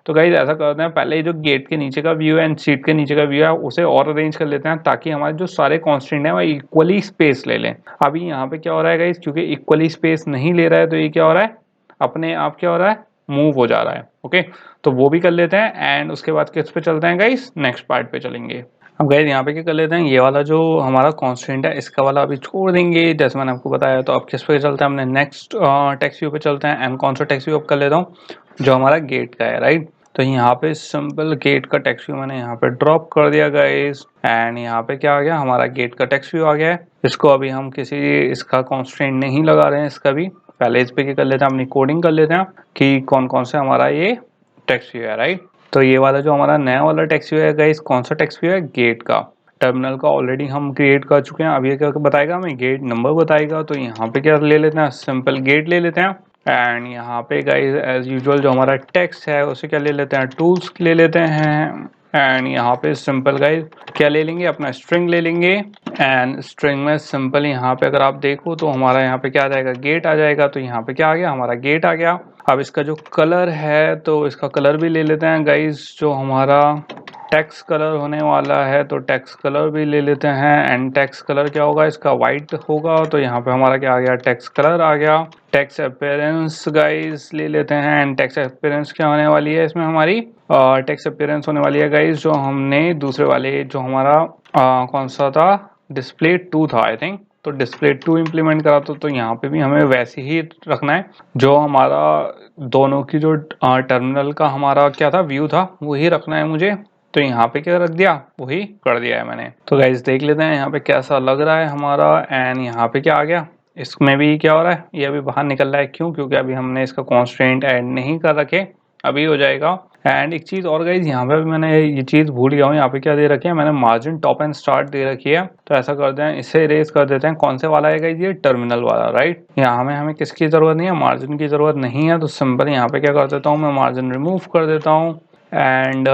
तो गाइस ऐसा करते हैं, पहले जो गेट के नीचे का व्यू है एंड सीट के नीचे का व्यू है उसे और अरेंज कर लेते हैं, ताकि हमारे जो सारे कॉन्स्टेंट है वो इक्वली स्पेस ले लें। अभी यहाँ पे क्या हो रहा है गाइस, क्योंकि इक्वली स्पेस नहीं ले रहा है तो ये क्या हो रहा है, अपने आप क्या हो रहा है, मूव हो जा रहा है। ओके, तो वो भी कर लेते हैं एंड उसके बाद किस पे चलते हैं गाइस, नेक्स्ट पार्ट पे चलेंगे। अब गाइस यहाँ पे क्या कर लेते हैं, ये वाला जो हमारा कांस्टेंट है इसका वाला अभी छोड़ देंगे, जैसे मैंने आपको बताया। तो अब किस पे चलते हैं, हमने नेक्स्ट टेक्स्ट व्यू पे चलते हैं एंड कौन सा टेक्स्ट व्यू अब कर लेता हूँ, जो हमारा गेट का है, राइट। तो यहाँ पे सिंपल गेट का टेक्स्ट व्यू मैंने यहाँ पे ड्रॉप कर दिया गाइस एंड यहाँ पे क्या आ गया, हमारा गेट का टेक्स्ट व्यू आ गया है। इसको अभी हम किसी इसका कॉन्स्टेंट नहीं लगा रहे हैं, इसका भी पहले इस पे क्या कर लेते हैं, अपनी कोडिंग कर लेते हैं कि कौन कौन से हमारा ये टेक्स्ट व्यू है, राइट। तो ये वाला जो हमारा नया वाला टेक्स्ट व्यू है गाइस, कौन सा टेक्स्ट व्यू है, गेट का। टर्मिनल का ऑलरेडी हम क्रिएट कर चुके हैं। अब ये क्या बताएगा हमें, गेट नंबर बताएगा। तो यहाँ पे क्या ले लेते हैं, सिंपल गेट ले लेते हैं एंड यहाँ पे गाइस एज यूजुअल जो हमारा टेक्स्ट है उसे क्या ले लेते हैं, टूल्स ले लेते हैं एंड यहाँ पे सिंपल गाइस क्या ले लेंगे, अपना स्ट्रिंग ले लेंगे एंड स्ट्रिंग में सिंपल यहाँ पे अगर आप देखो तो हमारा यहाँ पे क्या आ जाएगा, गेट आ जाएगा। तो यहाँ पे क्या आ गया, हमारा गेट आ गया। अब इसका जो कलर है तो इसका कलर भी ले लेते हैं गाइस, जो हमारा टेक्स्ट कलर होने वाला है तो टेक्स्ट कलर भी ले लेते हैं एंड टेक्स्ट कलर क्या होगा, इसका वाइट होगा। तो यहाँ पे हमारा क्या आ गया, टेक्स्ट कलर आ गया। टेक्स्ट अपीयरेंस गाइस ले लेते हैं एंड टेक्स्ट अपीयरेंस क्या होने वाली है इसमें, हमारी टेक्स्ट अपीयरेंस होने वाली है गाइस, जो हमने दूसरे वाले जो हमारा कौन सा था, डिस्प्ले 2 था आई थिंक। तो डिस्प्ले 2 इम्प्लीमेंट करा तो यहाँ पे भी हमें वैसे ही रखना है, जो हमारा दोनों की जो टर्मिनल का हमारा क्या था, व्यू था, वही रखना है मुझे। तो यहाँ पे क्या रख दिया, वही कर दिया है मैंने। तो गाइस देख लेते हैं यहाँ पे कैसा लग रहा है हमारा एंड यहाँ पे क्या आ गया, इसमें भी क्या हो रहा है, ये अभी बाहर निकल रहा है। क्यों, क्योंकि अभी हमने इसका कॉन्स्टेंट ऐड नहीं कर रखे, अभी हो जाएगा। एंड एक चीज और गाइज, यहाँ पे भी मैंने ये चीज भूल गया हूँ, यहाँ पे क्या दे रखी है मैंने, मार्जिन टॉप एंड स्टार्ट दे रखी है। तो ऐसा करते हैं, इसे इरेज कर देते हैं। कौन से वाला है गाइज, ये टर्मिनल वाला, राइट। यहाँ में हमें किसकी जरूरत नहीं है, मार्जिन की जरूरत नहीं है। तो सिंपल यहाँ पे क्या कर देता हूँ, मैं मार्जिन रिमूव कर देता हूँ एंड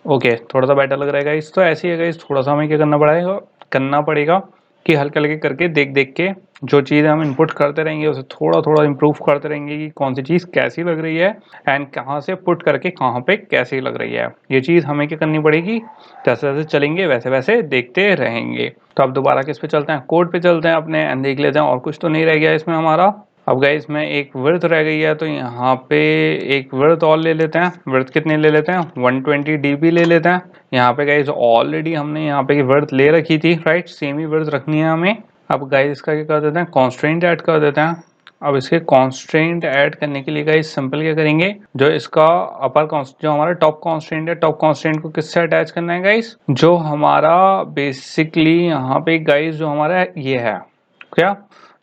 ओके, थोड़ा सा बेटर लग रहा है गाइज। तो ऐसे ही है गाइज, थोड़ा सा हमें क्या करना पड़ेगा कि हल्के हल्के करके देख देख के जो चीज़ हम इनपुट करते रहेंगे उसे थोड़ा थोड़ा इम्प्रूव करते रहेंगे कि कौन सी चीज़ कैसी लग रही है एंड कहाँ से पुट करके कहाँ पे कैसी लग रही है। ये चीज़ हमें क्या करनी पड़ेगी, जैसे जैसे चलेंगे वैसे वैसे देखते रहेंगे। तो अब दोबारा किस पे चलते हैं, कोड पे चलते हैं अपने एंड देख लेते हैं और कुछ तो नहीं रह गया इसमें हमारा। अब गाइस इसमें एक विड्थ रह गई है, तो यहाँ पे एक विड्थ और ले लेते हैं। विड्थ कितनी ले लेते हैं, 120 dB ले लेते हैं। यहाँ पे गाइस ऑलरेडी हमने यहाँ पे विड्थ ले रखी थी, राइट, सेम ही विड्थ रखनी है हमें। अब गाइस इसका क्या कर देते हैं, कॉन्स्ट्रेंट ऐड कर देते हैं। अब इसके कॉन्स्ट्रेंट ऐड करने के लिए गाइस सिंपल क्या करेंगे, जो इसका जो हमारा टॉप कॉन्स्ट्रेंट है, टॉप कॉन्स्ट्रेंट को किससे अटैच करना है गाइस, जो हमारा बेसिकली यहाँ पे गाइस जो हमारा ये है क्या,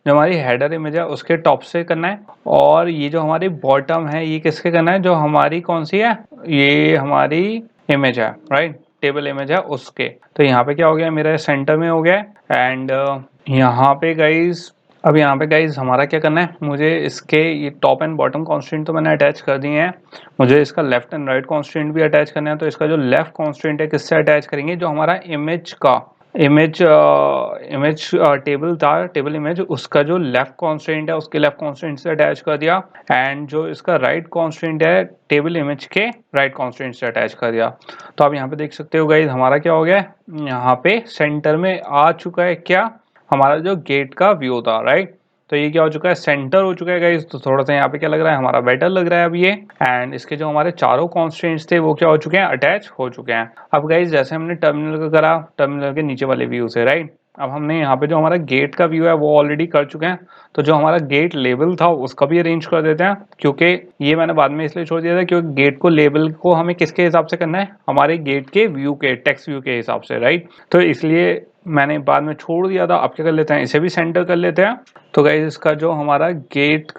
जो हमारी हेडर इमेज है उसके टॉप से करना है। और ये जो हमारी बॉटम है ये किसके करना है, जो हमारी कौन सी है, ये हमारी इमेज है, राइट, टेबल इमेज है उसके। तो यहाँ पे क्या हो गया, मेरा सेंटर में हो गया एंड यहाँ पे गाइज, अब यहाँ पे गाइज हमारा क्या करना है, मुझे इसके ये टॉप एंड बॉटम कॉन्स्टेंट तो मैंने अटैच कर दिए हैं, मुझे इसका लेफ्ट एंड राइट कॉन्स्टेंट भी अटैच करना है। तो इसका जो लेफ्ट कॉन्स्टेंट है किससे अटैच करेंगे, जो हमारा इमेज टेबल था, टेबल इमेज, उसका जो लेफ्ट कॉन्स्टेंट है उसके लेफ्ट कॉन्स्टेंट से अटैच कर दिया एंड जो इसका राइट कॉन्स्टेंट है टेबल इमेज के राइट कॉन्स्टेंट से अटैच कर दिया। तो आप यहाँ पे देख सकते हो गाइज हमारा क्या हो गया, यहाँ पे सेंटर में आ चुका है क्या, हमारा जो गेट का व्यू था, राइट। तो ये क्या हो चुका है, सेंटर हो चुका है गाइस। तो थोड़ा सा यहाँ पे क्या लग रहा है, हमारा बेटर लग रहा है अब ये। एंड इसके जो हमारे चारों कॉन्स्टेंट्स थे वो क्या हो चुके हैं, अटैच हो चुके हैं। अब गाइस जैसे हमने टर्मिनल का करा, टर्मिनल के नीचे वाले व्यू से, राइट, अब हमने यहाँ पे जो हमारा गेट का व्यू है वो ऑलरेडी कर चुके हैं। तो जो हमारा गेट लेबल था उसका भी अरेंज कर देते हैं, क्योंकि ये मैंने बाद में इसलिए छोड़ दिया था क्योंकि गेट को लेबल को हमें किसके हिसाब से करना है, हमारे गेट के व्यू के टेक्स्ट व्यू के हिसाब से, राइट। तो इसलिए मैंने बाद में छोड़ दिया था। अब क्या कर लेते हैं, इसे भी सेंटर कर लेते हैं। तो गाइस इसका जो हमारा गेट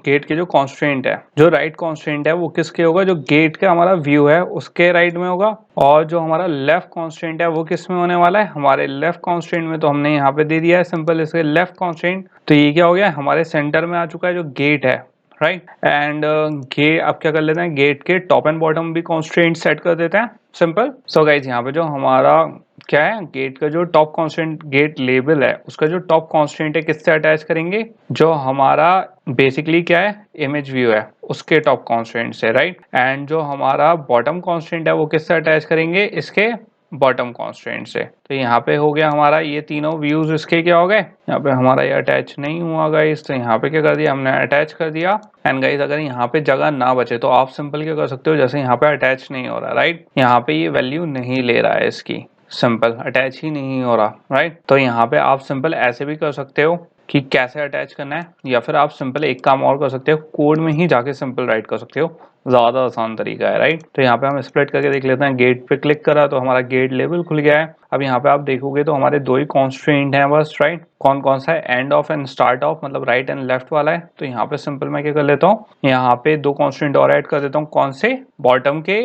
के जो कॉन्स्टेंट है, जो राइट कॉन्स्टेंट है वो किसके होगा, जो गेट का हमारा व्यू है उसके राइट में होगा। और जो हमारा लेफ्ट कॉन्स्टेंट है वो किस में होने वाला है, हमारे लेफ्ट कॉन्स्टेंट में। तो हमने यहाँ पे दे दिया है सिंपल इसके लेफ्ट कॉन्स्टेंट। तो ये क्या हो गया, हमारे सेंटर में आ चुका है जो गेट है, राइट। एंड गे अब क्या कर लेते हैं, गेट के टॉप एंड बॉटम भी कॉन्स्टेंट सेट कर देते हैं, सिंपल। सो गाइज यहाँ पे जो हमारा क्या है, गेट का जो टॉप कांस्टेंट गेट लेबल है उसका जो टॉप कांस्टेंट है किससे अटैच करेंगे, जो हमारा बेसिकली क्या है इमेज व्यू है उसके टॉप कांस्टेंट से, राइट। एंड जो हमारा बॉटम कांस्टेंट है वो किससे अटैच करेंगे, इसके बॉटम कांस्टेंट से। तो यहाँ पे हो गया हमारा ये तीनों व्यूज इसके क्या हो गए, यहाँ पे हमारा ये अटैच नहीं हुआ गाइस, तो यहाँ पे क्या कर दिया हमने अटैच कर दिया। एंड गाइस अगर यहाँ पे जगह ना बचे तो आप सिंपल क्या कर सकते हो, जैसे यहाँ पे अटैच नहीं हो रहा, राइट, यहाँ पे ये वैल्यू नहीं ले रहा है इसकी, सिंपल अटैच ही नहीं हो रहा, राइट। तो यहाँ पे आप सिंपल ऐसे भी कर सकते हो कि कैसे अटैच करना है, या फिर आप सिंपल एक काम और कर सकते हो, कोड में ही जाके सिंपल राइट कर सकते हो, ज्यादा आसान तरीका है, राइट। तो यहाँ पे हम स्प्लिट करके देख लेते हैं, गेट पे क्लिक करा तो हमारा गेट लेवल खुल गया है। अब यहाँ पे आप देखोगे तो हमारे दो ही कॉन्स्ट्रेंट हैं बस, राइट। कौन कौन सा है, end of and start of, मतलब राइट एंड लेफ्ट वाला है। तो यहाँ पे सिंपल मैं क्या कर लेता हूँ, यहाँ पे दो कॉन्स्ट्रेंट और ऐड कर देता हूँ, कौन से, बॉटम के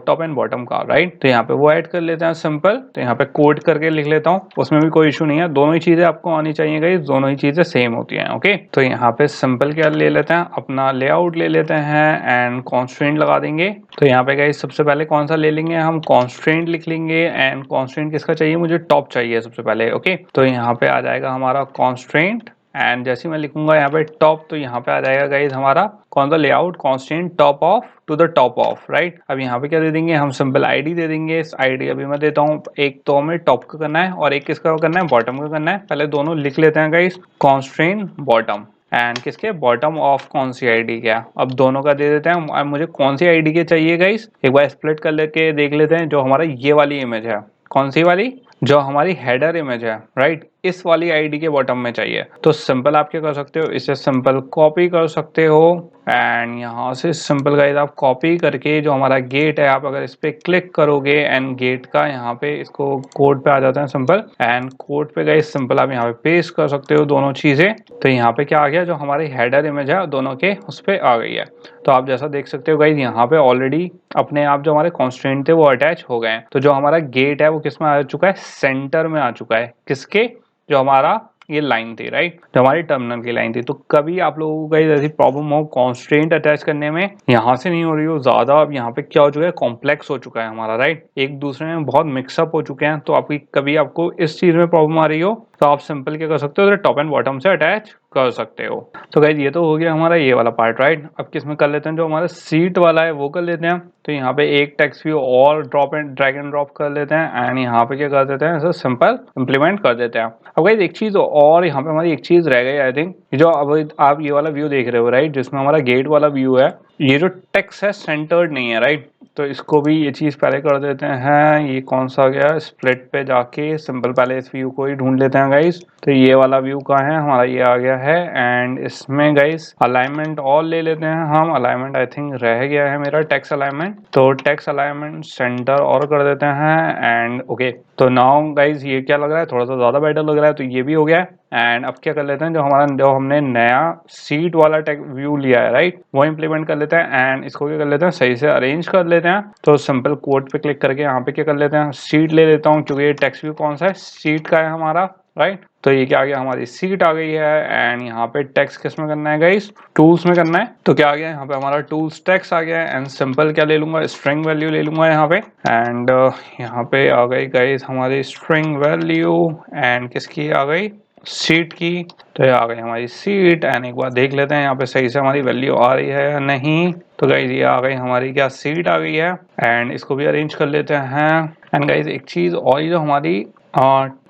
टॉप एंड बॉटम का, राइट। तो यहाँ पे वो ऐड कर लेते हैं सिंपल। तो यहाँ पे कोड करके लिख लेता हूँ, उसमें भी कोई इशू नहीं है, दोनों ही चीजें आपको आनी चाहिए गाइस, दोनों ही चीजें सेम होती हैं, ओके। तो यहाँ पे सिंपल क्या ले लेते हैं, अपना लेआउट ले लेते हैं एंड कॉन्स्ट्रेंट लगा देंगे। तो यहाँ पे गाइस सबसे पहले कौन सा ले लेंगे, हम कॉन्स्ट्रेंट लिख लेंगे। एंड कॉन्स्ट्रेंट किसका चाहिए, मुझे टॉप चाहिए सबसे पहले, ओके। तो यहाँ पे आ जाएगा हमारा कॉन्स्ट्रेंट, एंड जैसे मैं लिखूंगा यहाँ पे टॉप, तो यहाँ पे आ जाएगा गाइस हमारा कौन सा, layout constant top of to the top of, right. अब यहाँ पे क्या दे देंगे, हम सिंपल आईडी दे देंगे। इस आईडी अभी मैं देता हूँ, एक तो हमें टॉप का करना है और एक किसका करना है, बॉटम का करना है। पहले दोनों लिख लेते हैं गाइस, कॉन्स्टेंट बॉटम एंड किसके, बॉटम ऑफ कौन सी आईडी क्या, अब दोनों का दे देते हैं। अब मुझे कौन सी आईडी के चाहिए गाइस, एक बार स्प्लिट कर लेके देख लेते हैं। जो हमारा ये वाली इमेज है, कौन सी वाली, जो हमारी हेडर इमेज है, राइट, इस वाली आईडी के बॉटम में चाहिए। तो सिंपल आप क्या कर सकते हो, इसे सिंपल कॉपी कर सकते हो एंड यहाँ से सिंपल गाइस आप कॉपी करके जो हमारा गेट है, आप अगर इस पे क्लिक करोगे एंड गेट का यहाँ पे इसको कोड पे आ जाते हैं सिंपल, एंड कोड पे गाइस सिंपल आप यहाँ पे पेस्ट कर सकते हो दोनों चीजें। तो यहाँ पे क्या आ गया, जो हमारी हेडर इमेज है दोनों के उस पे आ गई है। तो आप जैसा देख सकते हो गाइस यहाँ पे ऑलरेडी अपने आप जो हमारे कॉन्स्टेंट थे वो अटैच हो गए हैं। तो जो हमारा गेट है वो किस में आ चुका है, सेंटर में आ चुका है, किसके, जो हमारा ये लाइन थी, राइट, जो हमारी टर्मिनल की लाइन थी। तो कभी आप लोगों को गाइस ऐसी प्रॉब्लम हो कॉन्स्ट्रेंट अटैच करने में, यहाँ से नहीं हो रही हो ज्यादा, अब यहाँ पे क्या हो चुका है, कॉम्प्लेक्स हो चुका है हमारा, राइट, एक दूसरे में बहुत मिक्सअप हो चुके हैं। तो आपकी कभी आपको इस चीज में प्रॉब्लम आ रही हो तो आप सिंपल क्या कर सकते हो, टॉप एंड बॉटम से अटैच कर सकते हो। तो गाइस ये तो हो गया हमारा ये वाला पार्ट, राइट। अब किस में कर लेते हैं, जो हमारा सीट वाला है वो कर लेते हैं। तो यहाँ पे एक टेक्स्ट व्यू और ड्रैग एंड ड्रॉप कर लेते हैं एंड यहाँ पे क्या कर देते हैं, ऐसा सिंपल इंप्लीमेंट कर देते हैं। अब गाइस एक चीज और यहाँ पे हमारी एक चीज रह गई, आई थिंक, जो अब आप ये वाला व्यू देख रहे हो, राइट, जिसमें हमारा गेट वाला व्यू है, ये जो टेक्स्ट है सेंटर्ड नहीं है, राइट। तो इसको भी ये चीज पहले कर देते हैं। ये कौन सा गया, स्प्लिट पे जाके सिंपल पहले इस व्यू को ही ढूंढ लेते हैं गाइस। तो ये वाला व्यू कहाँ है हमारा, ये आ गया है। एंड इसमें गाइस अलाइनमेंट और ले लेते हैं हम, अलाइनमेंट आई थिंक रह गया है मेरा, टेक्स्ट अलाइनमेंट। तो टेक्स्ट अलाइनमेंट सेंटर और कर देते हैं एंड ओके। तो नाउ गाइस ये क्या लग रहा है, थोड़ा सा ज्यादा बेटर लग रहा है। तो ये भी हो गया है। एंड अब क्या कर लेते हैं, जो हमने नया सीट वाला टेक व्यू लिया है, राइट, वो इंप्लीमेंट कर लेते हैं एंड इसको क्या कर लेते हैं, सही से अरेंज कर लेते हैं। तो सिंपल कोड पे क्लिक करके यहाँ पे क्या कर लेते हैं, सीट ले लेता हूँ, क्योंकि ये टेक्स्ट व्यू कौन सा है, सीट का है हमारा, राइट। तो ये क्या आ गया, हमारी सीट आ गई है। एंड यहाँ पे टेक्स्ट किस में करना है गाइस, टूल्स में करना है। तो क्या आ गया यहाँ पे, हमारा टूल्स टेक्स्ट आ गया है। एंड सिंपल क्या ले लूंगा, स्ट्रिंग वैल्यू ले लूंगा यहाँ पे। एंड यहाँ पे आ गई गाइस हमारी स्ट्रिंग वैल्यू एंड किसकी आ गई, सीट की। तो ये आ गई हमारी सीट एंड एक बार देख लेते हैं यहाँ पे सही से हमारी वैल्यू आ रही है या नहीं। तो गाइज ये आ गई हमारी क्या, सीट आ गई है। एंड इसको भी अरेंज कर लेते हैं। एंड गाइज एक चीज और, ये जो हमारी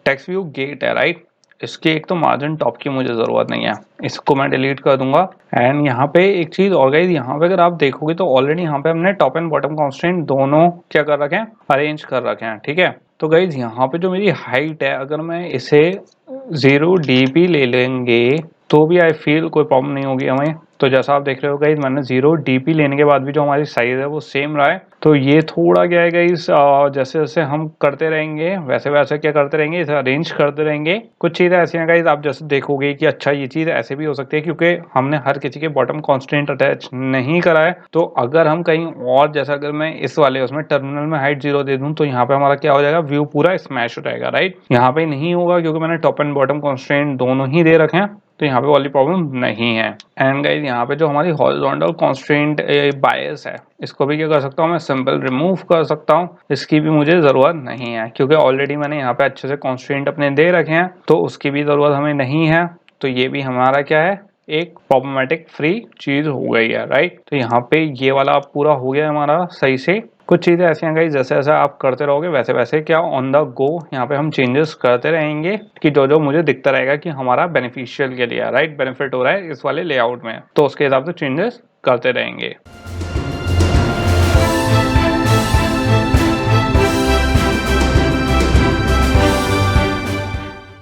टेक्स्ट व्यू गेट है, राइट, इसके एक तो मार्जिन टॉप की मुझे जरूरत नहीं है, इसको मैं डिलीट कर दूंगा। एंड यहाँ पे एक चीज और गाइज, यहाँ पे अगर आप देखोगे तो ऑलरेडी यहाँ पे हमने टॉप एंड बॉटम कॉन्स्टेंट दोनों क्या कर रखे हैं, अरेंज कर रखे हैं, ठीक है। तो गाइज यहाँ पे जो मेरी हाइट है, अगर मैं इसे 0 dp ले लेंगे तो भी आई फील कोई प्रॉब्लम नहीं होगी हमें। तो जैसा आप देख रहे हो गाइस, मैंने 0 dp लेने के बाद भी जो हमारी साइज है वो सेम रहा है। तो ये थोड़ा क्या है गाइस, जैसे जैसे हम करते रहेंगे वैसे वैसे क्या करते रहेंगे, इसे अरेंज करते रहेंगे। कुछ चीज़ें ऐसी हैं गाइस, आप जैसे देखोगे कि अच्छा ये चीज़ ऐसे भी हो सकती है, क्योंकि हमने हर किसी के बॉटम कॉन्स्टेंट अटैच नहीं करा है। तो अगर हम कहीं और, जैसा अगर मैं इस वाले उसमें टर्मिनल में हाइट 0 दे दूं, तो यहाँ पे हमारा क्या हो जाएगा, व्यू पूरा स्मैश हो जाएगा, राइट। यहाँ पे नहीं होगा क्योंकि मैंने टॉप एंड बॉटम कॉन्स्टेंट दोनों ही दे रखे हैं। तो यहाँ पे वाली प्रॉब्लम नहीं है। एंड गाइस यहाँ पे जो हमारी हॉरिजॉन्टल कंस्ट्रेंट बायस है, इसको भी क्या कर सकता हूँ मैं, सिंपल रिमूव कर सकता हूँ। इसकी भी मुझे ज़रूरत नहीं है क्योंकि ऑलरेडी मैंने यहाँ पे अच्छे से कंस्ट्रेंट अपने दे रखे हैं, तो उसकी भी ज़रूरत हमें नहीं है। तो ये भी हमारा क्या है, एक प्रॉब्लमेटिक फ्री चीज़ हो गई है, राइट। तो यहाँ पे ये वाला पूरा हो गया हमारा सही से। कुछ चीज़ें ऐसी हैं गाइस, जैसे जैसे आप करते रहोगे वैसे वैसे क्या ऑन द गो यहाँ पे हम चेंजेस करते रहेंगे कि जो जो मुझे दिखता रहेगा कि हमारा बेनिफिशियल के लिए, राइट, बेनिफिट हो रहा है इस वाले लेआउट में, तो उसके हिसाब से चेंजेस करते रहेंगे।